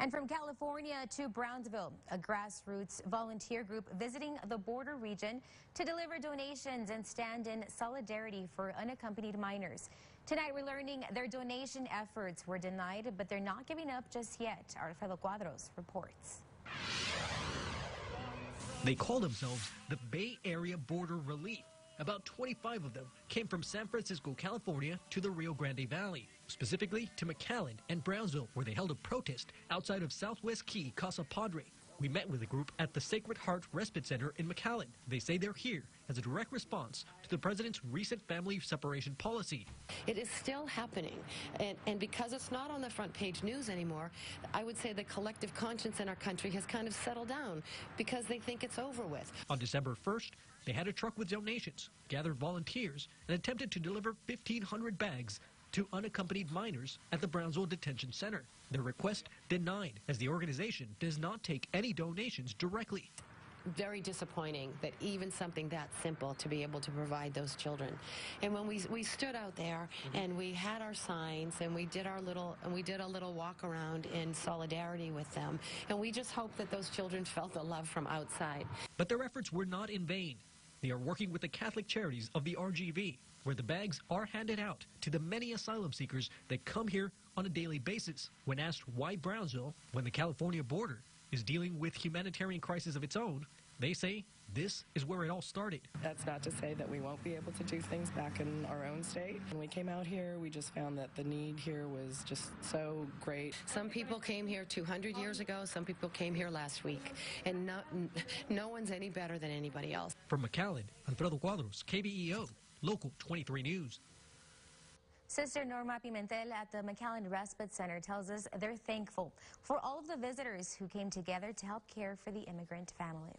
And from California to Brownsville, a grassroots volunteer group visiting the border region to deliver donations and stand in solidarity for unaccompanied minors. Tonight we're learning their donation efforts were denied, but they're not giving up just yet. Alfredo Cuadros reports. They call themselves the Bay Area Border Relief. About 25 of them came from San Francisco, California to the Rio Grande Valley, specifically to McAllen and Brownsville, where they held a protest outside of Southwest Key, Casa Padre. We met with the group at the Sacred Heart Respite Center in McAllen. They say they're here as a direct response to the president's recent family separation policy. It is still happening, and because it's not on the front page news anymore, I would say the collective conscience in our country has kind of settled down because they think it's over with. On December 1st, they had a truck with donations, gathered volunteers, and attempted to deliver 1,500 bags to unaccompanied minors at the Brownsville Detention Center. Their request denied, as the organization does not take any donations directly. Very disappointing that even something that simple to be able to provide those children. And when we stood out there and we had our signs and we did a little walk around in solidarity with them, and we just hope that those children felt the love from outside. But their efforts were not in vain. They are working with the Catholic Charities of the RGV, where the bags are handed out to the many asylum seekers that come here on a daily basis. When asked why Brownsville, when the California border is dealing with humanitarian crisis of its own, they say this is where it all started. That's not to say that we won't be able to do things back in our own state. When we came out here, we just found that the need here was just so great. Some people came here 200 years ago, some people came here last week, and no one's any better than anybody else. From McAllen, Alfredo Cuadros, KBEO, Local 23 News. Sister Norma Pimentel at the McAllen Respite Center tells us they're thankful for all of the visitors who came together to help care for the immigrant families.